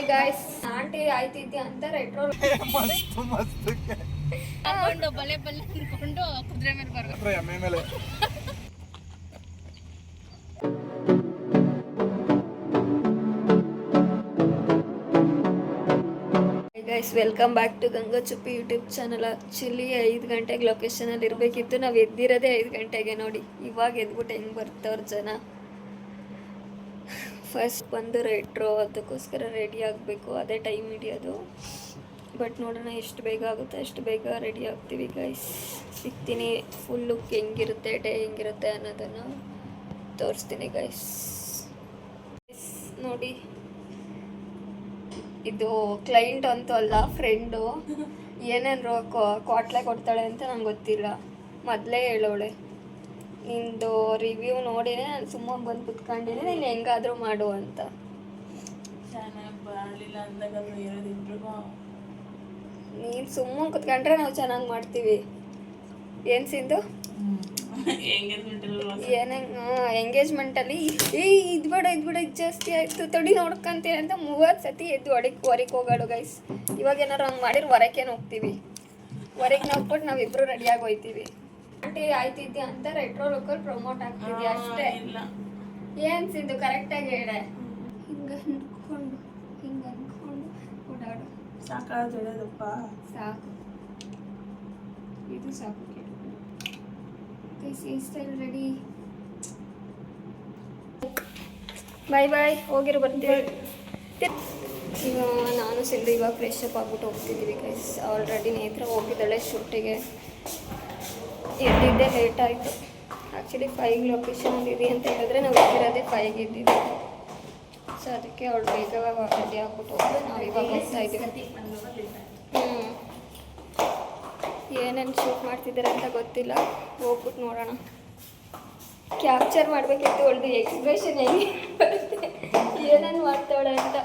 ನೋಡಿ guys, aunty ಆಯ್ತಿದ್ದೆ ಅಂತ retro ಮಸ್ತ್ ಮಸ್ತ್ ಹಾಕೊಂಡು ಬಲೆ ಬಲೆ ಅನ್ಕೊಂಡು ಕುದುರೆ ಮೇಲೆ ಬರ್ಬೇಕು. ಎಮ್ಮೆ ಮೇಲೆ guys, welcome back to Ganga Chuppi YouTube channel. Actually 5 ಗಂಟೆಗೆ ಲೊಕೇಶನಲ್ಲಿ ಇರಬೇಕಿತ್ತು. ನಾವು ಎದ್ದಿರೋದೇ 5 ಗಂಟೆಗೆ. ನೋಡಿ ಇವಾಗ ಎದ್ಬಿಟ್ಟು ಹೆಂಗೆ ಬರ್ತಾವ್ರ ಜನ. ಫಸ್ಟ್ ಬಂದು ರೆಟ್ರೋ, ಅದಕ್ಕೋಸ್ಕರ ರೆಡಿ ಆಗಬೇಕು, ಅದೇ ಟೈಮ್ ಹಿಡಿಯೋದು. ಬಟ್ ನೋಡೋಣ ಎಷ್ಟು ಬೇಗ ಆಗುತ್ತೆ ಅಷ್ಟು ಬೇಗ ರೆಡಿ ಆಗ್ತೀವಿ ಗೈಸ್. ಸಿಗ್ತೀನಿ, ಫುಲ್ ಲುಕ್ ಹೆಂಗಿರುತ್ತೆ, ಡೇ ಹೆಂಗಿರುತ್ತೆ ಅನ್ನೋದನ್ನು ತೋರಿಸ್ತೀನಿ ಗೈಸ್. ನೋಡಿ, ಇದು ಕ್ಲೈಂಟ್ ಅಂತೂ ಅಲ್ಲ, ಫ್ರೆಂಡು. ಏನೇನು ಕ್ವಾಟ್ಲೆ ಕೊಡ್ತಾಳೆ ಅಂತ ನಂಗೆ ಗೊತ್ತಿಲ್ಲ, ಮೊದಲೇ ಹೇಳೋಳೆ. ನಿಂದು ರಿವ್ಯೂ ನೋಡಿನೇ ನಾನು ಸುಮ್ಮನೆ ಬಂದು ಕುತ್ಕೊಂಡಿನಿ, ನೀನು ಹೆಂಗಾದರೂ ಮಾಡು ಅಂತ. ನೀನು ಸುಮ್ಮನೆ ಕುತ್ಕೊಂಡ್ರೆ ನಾವು ಚೆನ್ನಾಗಿ ಮಾಡ್ತೀವಿ. ಏನು ಸಿಂಧು, ಎಂಗೇಜ್ಮೆಂಟಲ್ಲಿ ಇದು ಬೇಡ ಇದು ಜಾಸ್ತಿ ಆಯಿತು, ತಡಿ ನೋಡ್ಕೊಂತೀವಿ ಅಂತ 30 ಸತಿ ಎದ್ದು ಹೊರಗೆ ಹೋಗೋಳು ಗೈಸ್. ಇವಾಗ ಏನಾರು ಹಂಗೆ ಮಾಡಿದ್ರೆ ಹೊರಕೇನು ಹೋಗ್ತೀವಿ, ಹೊರಗೆ ನೋಡ್ಬಿಟ್ಟು ನಾವಿಬ್ಬರು ರೆಡಿಯಾಗಿ ಹೋಗ್ತೀವಿ. ಆಂಟಿ ಆಯ್ತಿದ್ದೆ ಅಂತ ರೆಟ್ರೋ ಲುಕ್ಕಲ್ಲಿ ಪ್ರಮೋಟ್ ಆಗ್ತಿದ್ವಿ ಅಷ್ಟೇ. ಏನು ಸಿದ್ದು, ಕರೆಕ್ಟಾಗಿ ಹೇಳೆ. ಹಿಂಗೆ ಅನ್ಕೊಂಡು ಓಡಾಡು. ಸಾಕಾದಪ್ಪ, ಸಾಕು, ಇದು ಸಾಕು. ಈ ಸ್ಟೈಲ್ ರೆಡಿ. ಬಾಯ್ ಬಾಯ್, ಹೋಗಿರು ಬರ್ತೀವಿ. ಈಗ ನಾನು ಸಿಂಧು ಇವಾಗ ಫ್ರೆಶ್ ಅಪ್ ಆಗ್ಬಿಟ್ಟು ಹೋಗ್ತಿದ್ದೀವಿ ಗೈಸ್. ಆಲ್ರೆಡಿ ನೇತ್ರ ಹೋಗಿದ್ದಾಳೆ ಶೂಟಿಗೆ. ಎದ್ದಿದ್ದೆ ಲೇಟ್ ಆಯಿತು. ಆ್ಯಕ್ಚುಲಿ 5 ಲೊಕೇಶನಲ್ಲಿ ಇದೆ ಅಂತ ಹೇಳಿದ್ರೆ ನಾವು ಎದ್ದಿರೋದೇ 5ಗೆ ಇದ್ದಿದ್ದು. ಸೊ ಅದಕ್ಕೆ ಅವಳು ಬೇಗ ರೆಡಿ ಆಗ್ಬಿಟ್ಟು ಹೋದ್ರೆ ನಾವು ಇವಾಗ ಹೋಗ್ತಾ ಇದ್ದೀವಿ. ಏನೇನು ಶೂಟ್ ಮಾಡ್ತಿದ್ದಾರೆ ಅಂತ ಗೊತ್ತಿಲ್ಲ, ಹೋಗ್ಬಿಟ್ಟು ನೋಡೋಣ. ಕ್ಯಾಪ್ಚರ್ ಮಾಡಬೇಕಿತ್ತು ಅವಳದು ಎಕ್ಸ್ಪ್ರೆಷನ್ ಹೆಂಗೆ ಬರುತ್ತೆ, ಏನೇನು ಮಾಡ್ತಾಳೆ ಅಂತ.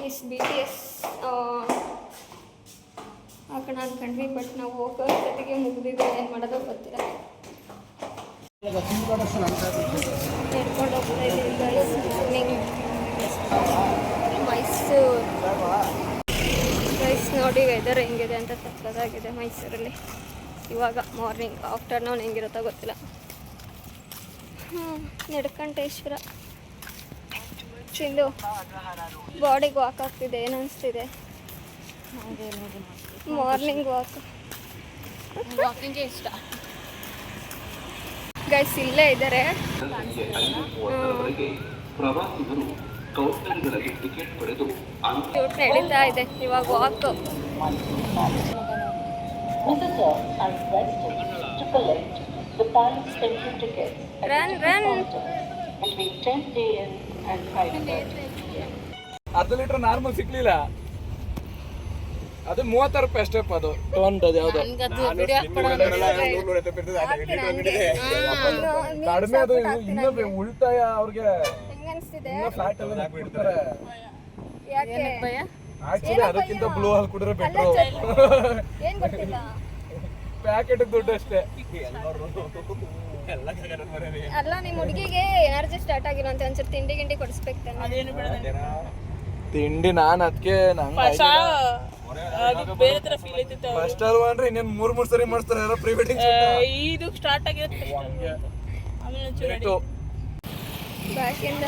ಎಸ್ BTS ಹಾಕೋಣ ಅಂದ್ಕೊಂಡ್ವಿ, ಬಟ್ ನಾವು ಹೋಗೋ ಜೊತೆಗೆ ಮುಗಿದಿದ್ದು ಏನು ಮಾಡೋದು ಗೊತ್ತಿಲ್ಲ. ನಡ್ಕೊಂಡು ಹೋಗ್ತಾ ಇದ್ದೀವಿ ಮೈಸೂರು ಗೈಸ್. ನೋಡಿ ವೆದರ್ ಹೆಂಗಿದೆ ಅಂತ, ತಕ್ಕದಾಗಿದೆ ಮೈಸೂರಲ್ಲಿ ಇವಾಗ. ಮಾರ್ನಿಂಗ್, ಆಫ್ಟರ್ನೂನ್ ಹೆಂಗಿರುತ್ತೋ ಗೊತ್ತಿಲ್ಲ. ನಡ್ಕಂಠೇಶ್ವರ. ಸಿಂಧು, ಬಾಡಿಗೆ ವಾಕ್ ಆಗ್ತಿದೆ, ಏನು ಅನಿಸ್ತಿದೆ? ಮಾರ್ನಿಂಗ್ ವಾಕಿಂಗ್ ಇಷ್ಟ ಗೈಸ್. ಇಲ್ಲೇ ಇದ್ದಾರೆ. ಶೂಟ್ ನಡೀತಾ ಇದೆ ಇವಾಗ. Walk run run. 1/2 litre normal ಸಿಕ್ಲಿಲ್ಲ, ಅದು 30 ರೂಪಾಯಿ ಅಷ್ಟೇ. ಅದು ಟೊಂಟದು ಯಾವ್ದು ಕಡಿಮೆ, ಅದು ಇನ್ನೂ ಉಳಿತಾಯ ಅವ್ರಿಗೆ. ಫ್ಲಾಟ್ ಎಲ್ಲ ಹಾಕ್ಬಿಡ್ತಾರೆ ಆಕ್ಚುಲಿ. ಅದಕ್ಕಿಂತ ಬ್ಲೂ ಹಾಲ್ ಕುಡಿದ್ರೆ ಬೆಟ್ರು. ಪ್ಯಾಕೆಟ್ ದುಡ್ಡು ಅಷ್ಟೇ. ಅಲ್ಲ, ನಿಮ್ಮ ಹುಡುಗಿಗೆ ಎನರ್ಜಿ ಸ್ಟಾರ್ಟ್ ಆಗಿಲ್ಲ ಅಂತ ಒಂದ್ಸರಿ ತಿಂಡಿ ಗಿಂಡಿ ಕೊಡಿಸ್ಬೇಕು. ತಿಂಡಿ ನಾನು ಅದಕ್ಕೆ ಫಸ್ಟ್ ಅಲ್ವಾ ಅಂದ್ರೆ ಇನ್ನೇನು 3 ಸರಿ ಮಾಡಿಸ್ತಾರೆ ಯಾರೋ ಪ್ರೀ ವೆಡ್ಡಿಂಗ್. ಇದು ಸ್ಟಾರ್ಟ್ ಆಗಿರುತ್ತೆ ಬ್ಯಾಕಿಂದ.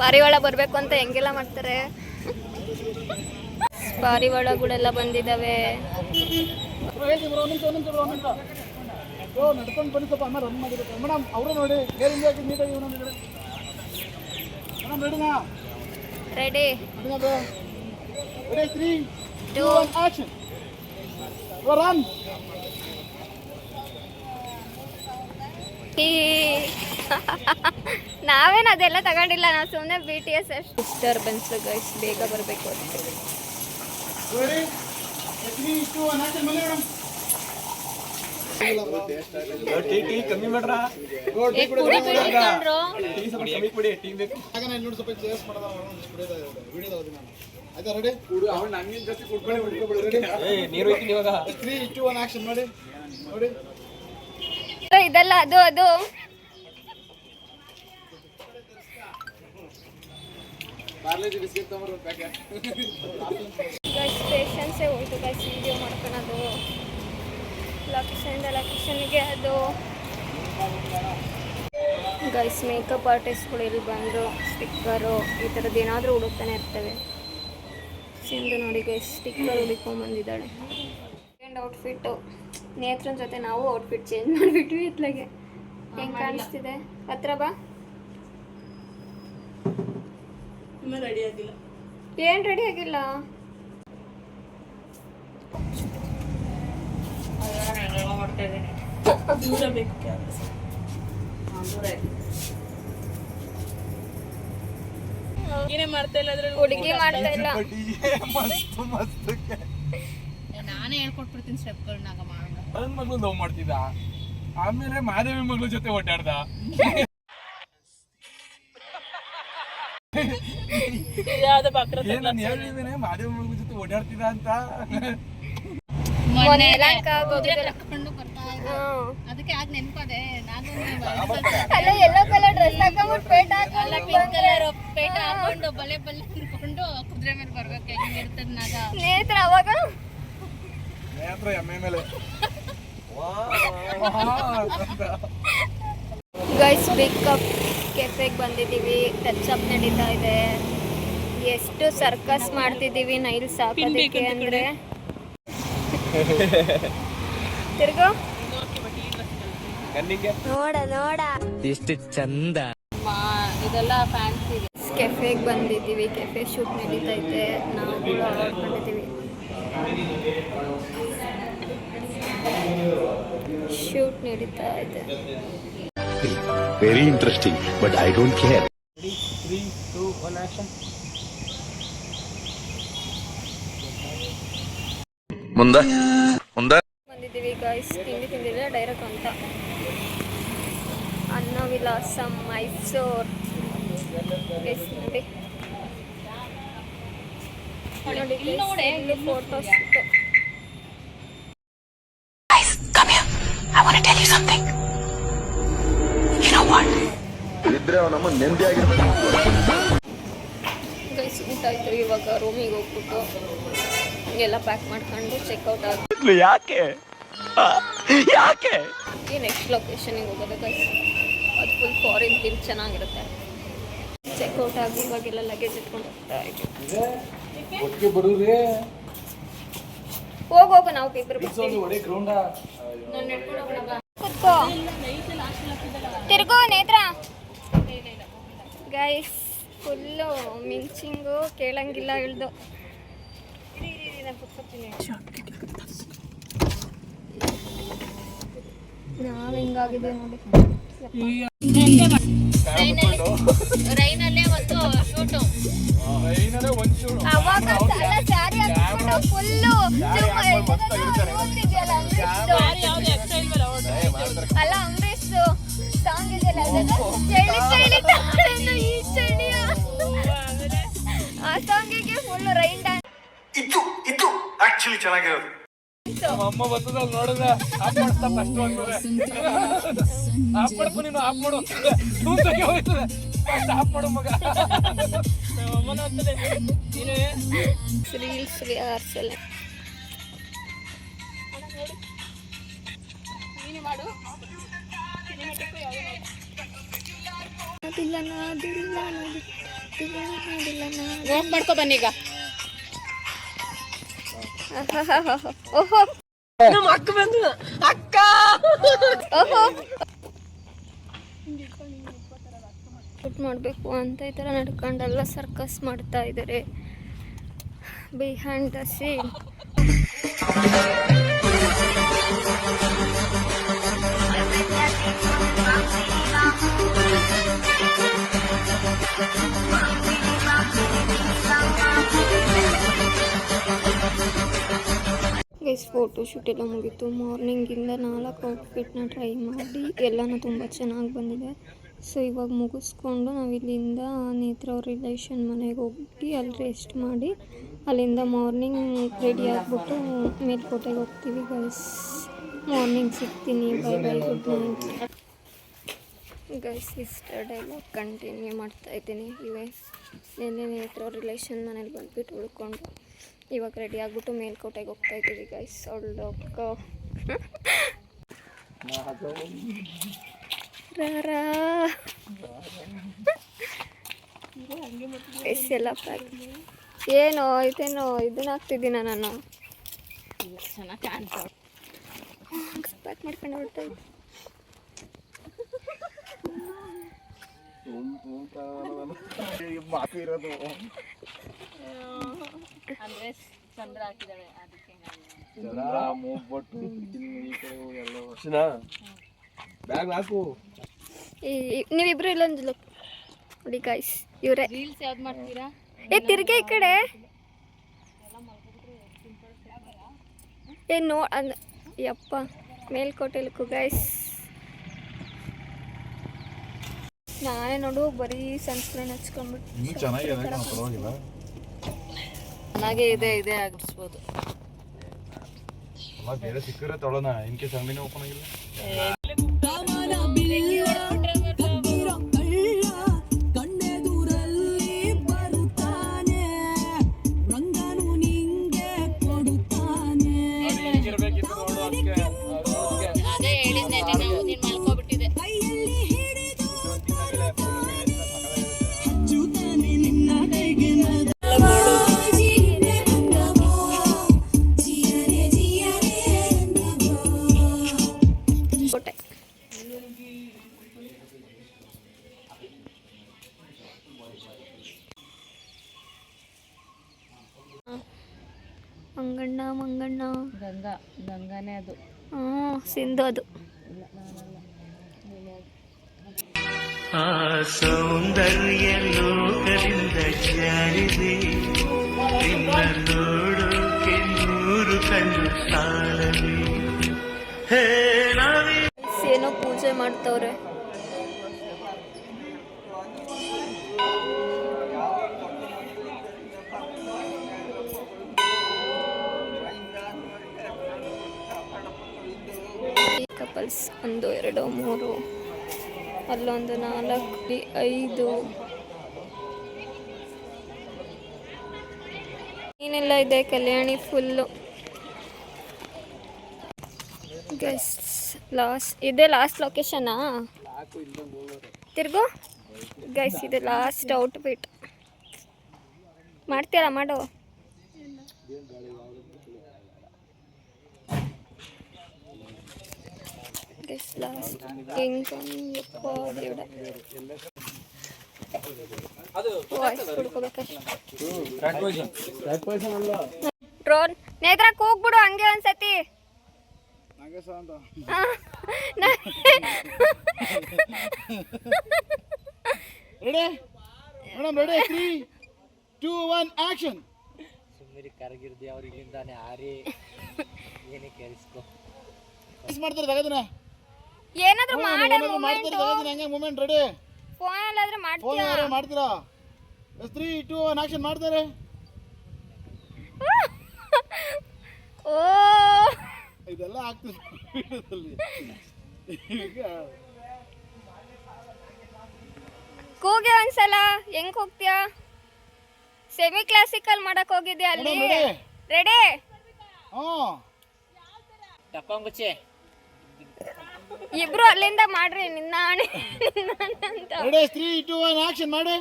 ಪಾರಿವಾಳ ಬರಬೇಕು ಅಂತ ಹೆಂಗೆಲ್ಲ ಮಾಡ್ತಾರೆ. ಪಾರಿವಾಳಗಳೆಲ್ಲ ಬಂದಿದ್ದಾವೆ. ನಡ್ಕೊಂಡು ಬನ್ನಿ, ಸ್ವಲ್ಪ ಅಮ್ಮ ರನ್ ಮಾಡಿರುತ್ತೆ ಮೇಡಮ್. ಅವರು ನೋಡಿ ನೀಟಾಗಿ ರೆಡಿ. 3, 2, 1 ಆಕ್ಷನ್. ರನ್. ನಾವೇನು ಅದೆಲ್ಲ ತಗೊಂಡಿಲ್ಲ, ನಾವು ಸುಮ್ಮನೆ BTS ಅಷ್ಟು. ಡಿಸ್ಟರ್ಬೆನ್ಸ್ ಗೈಸ್, ಬೇಗ ಬರಬೇಕು ಅಂತ. ಕಮ್ಮಿ ಮಾಡ್ರ ಆಯ್ತಾ ರೆಡಿ ಅವ್ನು ನಂಗಿನ ಜಾಸ್ತಿ ಕುಡ್ಕೊಂಡು ನೀರು ಹೋಯ್ತೀನಿ ಇವಾಗ 3 2 1 ಆಕ್ಷನ್ ನೋಡಿ ನೋಡಿ ಇದೆಲ್ಲ ಅದು ಅದು ಪಾರ್ಲೇಜಿ ಬಿಸ್ಕೆಟ್ ತಗೊಂಡ್ರು ಒಂದು ಪ್ಯಾಕೆಟ್ ಗೈಸ್ ಪೇಷನ್ಸೇ ಹೋಯ್ತು ಗೈಸ್ ವಿಡಿಯೋ ಮಾಡ್ಕೊಳೋದು ಲೊಕೇಶನ್ಗೆ ಅದು ಗೈಸ್ ಮೇಕಪ್ ಆರ್ಟಿಸ್ಟ್ಗಳು ಇಲ್ಲಿ ಬಂದು ಸ್ಟಿಕ್ಕರು ಈ ಥರದ್ದು ಏನಾದರೂ ಹುಡುಕ್ತಾನೆ ಇರ್ತವೆ. ಸಿಂಧು ನೋಡಿ ಗೈಸ್ ಸ್ಟಿಕ್ಕರ್ ಹುಡುಕೊಂಬಂದಿದ್ದಾಳೆ. ಸೆಕೆಂಡ್ ಔಟ್ಫಿಟ್ಟು ನೇತ್ರನ ಜೊತೆ ನಾವು ಔಟ್ಫಿಟ್ ಚೇಂಜ್ ಮಾಡಿಬಿಟ್ವಿ ಇತ್ಲಾಗೆ. ಹೆಂಗೆ ಕಾಣಿಸ್ತಿದೆ? ಹತ್ರ ಬಾ. ರೆಡಿ ಆಗಿಲ್ಲ. ಏನು ರೆಡಿ ಆಗಿಲ್ಲ? ದೂರ ಬೇಕು ಏನೇ ಮಾಡ್ತಾ ಇಲ್ಲ ಅದ್ರಲ್ಲಿ ಹುಡುಗಿ ಮಾಡ್ತಾ ಇಲ್ಲ. ಮಸ್ತ್ ಮಸ್ತ್ ನಾನೇ ಹೇಳ್ಕೊಟ್ಬಿಡ್ತೀನಿ ಸ್ಟೆಪ್ಗಳನ್ನಾಗ ಮಾಡೋಣ. ನನ್ನ ಮಗಳು ಲವ್ ಮಾಡ್ತಿದ್ದ, ಆಮೇಲೆ ಮಾದೇವಿ ಮಗಳ ಜೊತೆ ಓಡಾಡ್ದ. ಯಾವ್ದು ಪಕ್ಕ ನಾನು ಹೇಳಿದ್ದೇನೆ ಮಾದೇವಿ ಮಗಳ ಜೊತೆ ಓಡಾಡ್ತಿದ್ದ ಅಂತ. ಮೊನ್ನೆ ಯಲಹಂಕ ಹೋಗಿದ್ದಲ್ಲ. ಕರ್ಕೊಂಡು ಬರ್ತಾ ಇದ್ದೆ. ಅದಕ್ಕೆ ಆಗ ನೆನಪದೆ ನಾನು ಅಲ್ಲ ಯೆಲ್ಲೋ ಕಲರ್ ಡ್ರೆಸ್ ಹಾಕೊಂಡ್ಬಿಟ್ಟು ಪೇಟ ಅಲ್ಲ ಪಿಂಕ್ ಕಲರ್ ಪೇಟ ಹಾಕೊಂಡು ಬಲೆ ಅನ್ಕೊಂಡು ಕುದುರೆ ಮೇಲೆ ಬರ್ಬೇಕು ಹೆಂಗಿರ್ತದ ನಾಗ ನೇತ್ರ ಅವಾಗ ನೇತ್ರ ಎಮ್ಮೆ ಮೇಲೆ ಗೈಸ್ ಬಿಗ್ ಕಪ್ ಕೆಫೆಗೆ ಬಂದಿದ್ದೀವಿ. ಟಚ್ ಅಪ್ ನಡೀತಾ ಇದೆ. ಎಷ್ಟು ಸರ್ಕಸ್ ಮಾಡ್ತಿದ್ದೀವಿ ನೈಲ್ಸ್ ಹಾಕೋದಕ್ಕೆ ಅಂದರೆ. ತಿರ್ಗೋ ನೋಡ ನೋಡ ಎಷ್ಟು ಚಂದ. ಇದೆಲ್ಲ ಫ್ಯಾನ್ಸಿ ಕೆಫೆಗೆ ಬಂದಿದ್ದೀವಿ. ಕೆಫೆ ಶೂಟ್ ನಡೀತೈತೆ. ನಾವು ಕೂಡ ಆರ್ಡರ್ ಮಾಡಿದ್ದೀವಿ. ಶೂಟ್ ನಡೀತಾ ಇದೆ. Very interesting, but I don't care. 3 2 1 action. ಮುಂದೆ ಮುಂದೆ ಬಂದಿದ್ದೀವಿ ಗೈಸ್. ತಿಂದಿಲ್ಲ ಡೈರೆಕ್ಟ್ ಅಂತ. ಅನ್ನ ವಿಲಾಸ ಮೈಸೂರು ಗೈಸ್ ನೋಡಿ ನೋಡಿ ಫೋಟೋ ಶೂಟ್. ಇದ್ರೆ ನಮ್ಮ ನೆಮ್ಮದಿ ಆಗಿರ್ಬೇಕು. ಗೈಸ್ ಊಟ ಆಯ್ತು. ಇವಾಗ ರೂಮಿಗೆ ಹೋಗ್ಬಿಟ್ಟು ಎಲ್ಲ ಪ್ಯಾಕ್ ಮಾಡ್ಕೊಂಡು ಚೆಕ್ಔಟ್ ಆಗಿ ಯಾಕೆ ಯಾಕೆ ನೆಕ್ಸ್ಟ್ ಲೊಕೇಶನಿಗೆ ಹೋಗೋದು ಗೈಸ್. ಅದು ಫುಲ್ ಫಾರಿನ್ ಥೀಮ್ ಚೆನ್ನಾಗಿರುತ್ತೆ. ಚೆಕ್ಔಟ್ ಆಗಿ ಇವಾಗೆಲ್ಲ ಲಗೇಜ್ ಎತ್ಕೊಂಡು ಹೋಗ್ತಾ ಇದ್ದೀವಿ. ಒಟ್ಟಿಗೆ ಬರೋರೇ ಹೋಗು ನಾವು ಇಬ್ಬರು ಬರ್ತೀವಿ. ಒಡೆ ಗ್ರೌಂಡ ಕುತ್ಕೋ ತಿರ್ಗೋ ನೇತ್ರ. ಗೈಸ್ ಫುಲ್ಲು ಮಿಂಚಿಂಗು ಕೇಳಂಗಿಲ್ಲ ಇಳ್ದು. ನಾವು ಹಿಂಗಾಗಿದೆ ನೋಡಿ. ರೈನಲ್ಲೇ ಒಂದು ಶೂಟು ಅವಾಗ ಸ್ಯಾರಿ ಹಾಕ್ಬಿಟ್ಟು ಫುಲ್ಲು ಅಲ್ಲ ಅಂಬರೀಶ್ ಸಾಂಗ್ ಇದೆಯಲ್ಲ ಚಳಿ ಚಳಿ ತಾಳೇನು ಈ ಚಳಿಯ ಆ ಸಾಂಗಿಗೆ ಫುಲ್ ರೈನ್ ಡ್ಯಾನ್ಸ್. ಇದು ಆಕ್ಚುಲಿ ಚೆನ್ನಾಗಿರೋದು. ಅಮ್ಮ ಬರ್ತದಲ್ಲ ನೋಡಿದ್ರೆ ಆಫ್ ಮಾಡಿಸ್ತಾ ಫಸ್ಟ್ ಅಂತಾರೆ. ಆಫ್ ಮಾಡ್ಕೊ ನೀನು ಆಫ್ ಮಾಡು. ತೂತಕ್ಕೆ ಹೋಯ್ತದೆ. ಫಸ್ಟ್ ಆಫ್ ಮಾಡು ಮಗ. ಅಮ್ಮನ ಅಂತಲೇ ರೀಲ್ಸ್ ರಿಹರ್ಸಲ್ ವಾಕ್ ಮಾಡ್ಕೊ ಬನ್ನಿ ಈಗ. ಓಹೋ ನಮ್ಮ ಅಕ್ಕ ಬಂದು ಅಕ್ಕ ಓಹೋ ಶೂಟ್ ಮಾಡಬೇಕು ಅಂತ ಈ ಥರ ನಡ್ಕೊಂಡೆಲ್ಲ ಸರ್ಕಸ್ ಮಾಡ್ತಾ ಇದ್ದಾರೆ behind the scene. Guys photo shoot ಎಲ್ಲ ಮುಗೀತು. ಮಾರ್ನಿಂಗಿಂದ 4 ಔಟ್ಫಿಟ್ನ ಟ್ರೈ ಮಾಡಿ ಎಲ್ಲನೂ ತುಂಬ ಚೆನ್ನಾಗಿ ಬಂದಿದೆ. ಸೊ ಇವಾಗ ಮುಗಿಸ್ಕೊಂಡು ನಾವು ಇಲ್ಲಿಂದ ನೇತ್ರ ಅವ್ರ ರಿಲೇಷನ್ ಮನೆಗೆ ಹೋಗಿ ಅಲ್ಲಿ ರೆಸ್ಟ್ ಮಾಡಿ ಅಲ್ಲಿಂದ ಮಾರ್ನಿಂಗ್ ರೆಡಿ ಆಗಿಬಿಟ್ಟು ಮೇಲ್ಕೋಟೆಗೆ ಹೋಗ್ತೀವಿ ಗೈಸ್. ಮಾರ್ನಿಂಗ್ ಸಿಗ್ತೀನಿ. Bye bye, good night guys. ಇಷ್ಟ ಡೈಲಾಗ್ ಕಂಟಿನ್ಯೂ ಮಾಡ್ತಾಯಿದ್ದೀನಿ. ಇವೇ ನಿನ್ನೆ ನೇತ್ರ ಅವ್ರ ರಿಲೇಷನ್ ಮನೇಲಿ ಬಂದುಬಿಟ್ಟು ಉಳ್ಕೊಂಡು ಇವಾಗ ರೆಡಿ ಆಗಿಬಿಟ್ಟು ಮೇಲ್ಕೋಟೆಗೆ ಹೋಗ್ತಾಯಿದ್ದೀವಿ ಗೈಸ್. ಒಳ್ಳೊಕ್ಕ ಎಲ್ಲ ಪ್ಯಾಕ್ ಏನೋ ಇದೇನೋ ಇದನ್ನ ಹಾಕ್ತಿದ್ದೀನ ನಾನು. ಚೆನ್ನಾಗಿ ಕಾಣ್ತಾವೆ. ಪ್ಯಾಕ್ ಮಾಡ್ಕೊಂಡು ಹೊರಟಾಯ್ತು. ಅಂದ್ರೆ ಚಂದ್ರ ಹಾಕಿದಾಳೆ ಅದಕ್ಕೆ ಬ್ಯಾಗ್ ಹಾಕು. ನೀವಿಬ್ರು ಇಲ್ಲೊಂದು ನೋಡಿ ಗಾಯ್ಸ್, ಇವರೇ. ರೀಲ್ಸ್ ಯಾವ್ದು ಮಾಡ್ತೀರಾ? ತಿರ್ಗೆ ಈ ಕಡೆ ನೋ ಯಪ್ಪ ಮೇಲ್ಕೋಟೆ ಲುಕ್ಕು ಗಾಯ್ಸ್. ನಾನೇ ನೋಡು ಬರೀ ಸನ್ಸ್ಕ್ರೀನ್ ಹಚ್ಕೊಂಡ್ಬಿಟ್ಟು ಚೆನ್ನಾಗೇ ಇದೆ ಆಗಿಸ್ಬೋದು. ಬೇರೆ ಸಿಕ್ಕರೆ ತೊಳೋಣ. ಇನ್ ಕೇಸ್ ಅಂಗಡಿನೇ ಓಪನ್ ಆಗಿಲ್ಲ. ಅದೇ ಹೇಳಿದ್ನೆ ನಾವು, ನೀನ್ ಮಲ್ಕೋಬಿಟ್ಟಿದೆ. ಕೋಟೆ ಮಂಗಣ್ಣ ಗಂಗಾನೇ ಅದು. ಸಿಂಧು ಅದು. ಆ ಸೌಂದರ್ಯ ಲೋಕದಿಂದ ಜಾರಿದೆ, ನಿನ್ನ ನೋಡೋಕೆ 100 ಕಣ್ಣು ಸಾಲಲಿ. ಏನೋ ಪೂಜೆ ಮಾಡ್ತವ್ರೆ. ಕಪಲ್ಸ್ 1 2 3 ಅಲ್ಲೊಂದು 4 5 ಏನೆಲ್ಲ ಇದೆ. ಕಲ್ಯಾಣಿ ಫುಲ್ಲು ಗೈಸ್. ಇದೇ ಲಾಸ್ಟ್ ಲೊಕೇಶನಾ? ತಿರ್ಗು ಗೈಸ್, ಇದು ಲಾಸ್ಟ್ ಔಟ್ಫಿಟ್. ಮಾಡ್ತೀರಾ? ಮಾಡು. ಗೈಸ್ ಲಾಸ್ಟ್ ಡ್ರೋನ್ ನೇತ್ರಕ್ಕೆ ಹೋಗ್ಬಿಡು ಹಂಗೆ ಒಂದ್ಸತಿ. Ready madam, ready 3 2 1 action. ಸುಮ್ಮನೆ ಕರಗಿರ್ದಿ ಅವ್ರಿಗಿಂದಾನೆ ಆರಿ ಏನೇ ಕೇಳಿಸ್ಕೊ. ಮಾಡ್ತಾರೆ ತಗದನ, ಏನಾದ್ರೂ ಮಾಡ್ತಾರೆ ತಗದನ. ಹಂಗೆ ಮೂಮೆಂಟ್ ರೆಡಿ. ಫೋನ್ ಆದ್ರೆ ಫೋನ್ ಯಾರು ಮಾಡ್ತೀರಾ? 3 2 1 ಆಕ್ಷನ್ ಮಾಡ್ತಾರೆ. ಓ ಇದೆಲ್ಲ ಆಗ್ತದೆ ಈಗ. ಕೂಗೆ ಒಂದ್ಸಲ. ಹೆಂಗ್ ಹೋಗ್ತೀಯಾ? ಸೆಮಿ ಕ್ಲಾಸಿಕಲ್ ಮಾಡಕ್ ಹೋಗಿದ್ಯಾ ಅಲ್ಲಿ? ರೆಡಿ? ತಪ್ಪಂಗುಚ್ಚೆ ಇಬ್ರು ಅಲ್ಲಿಂದ ಮಾಡ್ರಿ. ನಿನ್ನ ಅಂತ. ರೆಡಿ 3 2 1 ಆಕ್ಷನ್ ಮಾಡಿ.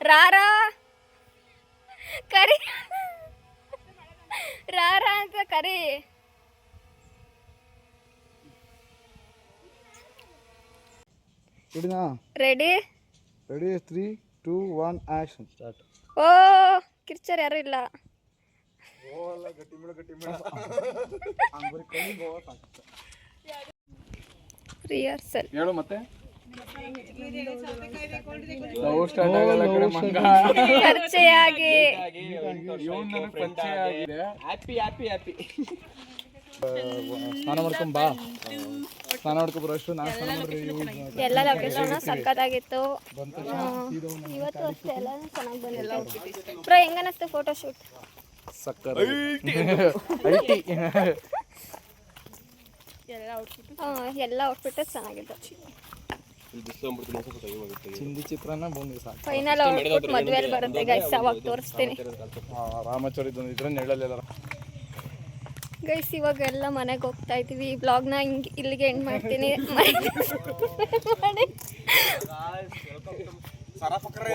ರಾರಾ ಕರಿ, ರಾರಾ ಅಂತ ಕರಿ. ರೆಡಿ? Ready 3 2 1 action start. ಓ ಕಿರ್ಚರ್ ಯಾರು ಇಲ್ಲ. ರಿಹರ್ಸಲ್ ಹೇಳು ಮತ್ತೆ. ಪರಿಚಯಾಗಿ ಹ್ಯಾಪಿ ಹ್ಯಾಪಿ ಹ್ಯಾಪಿ. ಸ್ನಾನ ಮಾಡ್ಕೊಂಡ್ ಬಾ, ಸ್ನಾನ ಮಾಡ್ಕೊ ಬರೋಷ್ಟು ನಾನು ಸ್ನಾನ ಮಾಡಿದ್ರೆ ಎಲ್ಲ ಲೊಕೇಶನ್ ಸಕ್ಕತ್ತಾಗಿತ್ತು. ಇವತ್ತು ಅಷ್ಟೇ ಎಲ್ಲ ಚೆನ್ನಾಗಿ ಬಂದಿಲ್ಲ. ಬ್ರೋ ಹೆಂಗ ಅನಿಸ್ತು ಫೋಟೋ ಶೂಟ್? ಸಕ್ಕರ್ ಎಲ್ಲ ಔಟ್ಫಿಟ್ ಚೆನ್ನಾಗಿತ್ತು. ಚಿಂದಿ ಚಿತ್ರಾನ್ನ ಬಂದು ಸಾಕು. ಫೈನಲ್ ಔಟ್ಫಿಟ್ ಮದುವೆಯಲ್ಲಿ ಬರುತ್ತೆ ಗೈಸ್, ಅವಾಗ ತೋರಿಸ್ತೀನಿ. ರಾಮಚೂರ್ ಇದ್ರೆ ನೆರಳಲ್ಲ ಗೈಸ್. ಇವಾಗೆಲ್ಲ ಮನೆಗೆ ಹೋಗ್ತಾ ಇದ್ದೀವಿ. ಈ ಬ್ಲಾಗ್ನ ಇಲ್ಲಿಗೆ ಎಂಡ್ ಮಾಡ್ತೀನಿ.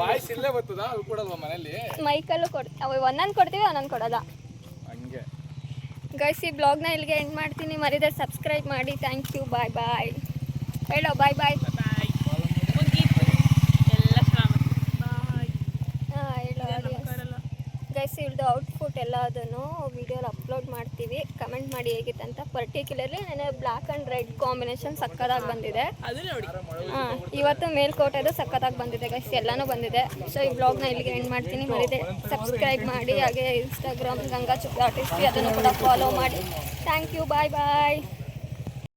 ವಾಯ್ಸ್ ಇಲ್ಲೇ ಬರ್ತದ ಅದು ಕೊಡಲ್ವಾ ಮನೇಲಿ? ಮೈಕಲ್ಲೂ ಒಂದೊಂದು ಕೊಡ್ತೀವಿ, ಒಂದೊಂದು ಕೊಡೋದ ಹಂಗೆ. ಗೈಸ್ ಈ ಬ್ಲಾಗ್ನ ಇಲ್ಲಿಗೆ ಎಂಡ್ ಮಾಡ್ತೀನಿ. ಮರಿದೆ ಸಬ್ಸ್ಕ್ರೈಬ್ ಮಾಡಿ. Thank you. Bye bye. ಹೇಳೋ ಬಾಯ್ ಬಾಯ್. ಗೈಸ್ ಇವ್ರದ್ದು ಔಟ್ಫುಟ್ ಎಲ್ಲ ಅದನ್ನು ವಿಡಿಯೋಲಿ ಅಪ್ಲೋಡ್ ಮಾಡ್ತೀವಿ. ಕಮೆಂಟ್ ಮಾಡಿ ಹೇಗಿತ್ತಂತ. ಪರ್ಟಿಕ್ಯುಲರ್ಲಿ ನನಗೆ ಬ್ಲ್ಯಾಕ್ ಆ್ಯಂಡ್ ರೆಡ್ ಕಾಂಬಿನೇಷನ್ ಸಕ್ಕತ್ತಾಗಿ ಬಂದಿದೆ. ಇವತ್ತು ಮೇಲ್ಕೋಟೆದು ಸಕ್ಕತ್ತಾಗಿ ಬಂದಿದೆ ಗೈಸ್, ಎಲ್ಲನೂ ಬಂದಿದೆ. ಸೊ ಈ ಬ್ಲಾಗ್ನ ಇಲ್ಲಿಗೆ ಎಂಡ್ ಮಾಡ್ತೀನಿ. ಮರಿದೆ ಸಬ್ಸ್ಕ್ರೈಬ್ ಮಾಡಿ. ಹಾಗೆ ಇನ್ಸ್ಟಾಗ್ರಾಮ್ ಗಂಗಾ ಚುಕ್ಕಿ ಆರ್ಟಿಸ್ಟ್ ಅದನ್ನು ಕೂಡ ಫಾಲೋ ಮಾಡಿ. Thank you. Bye bye.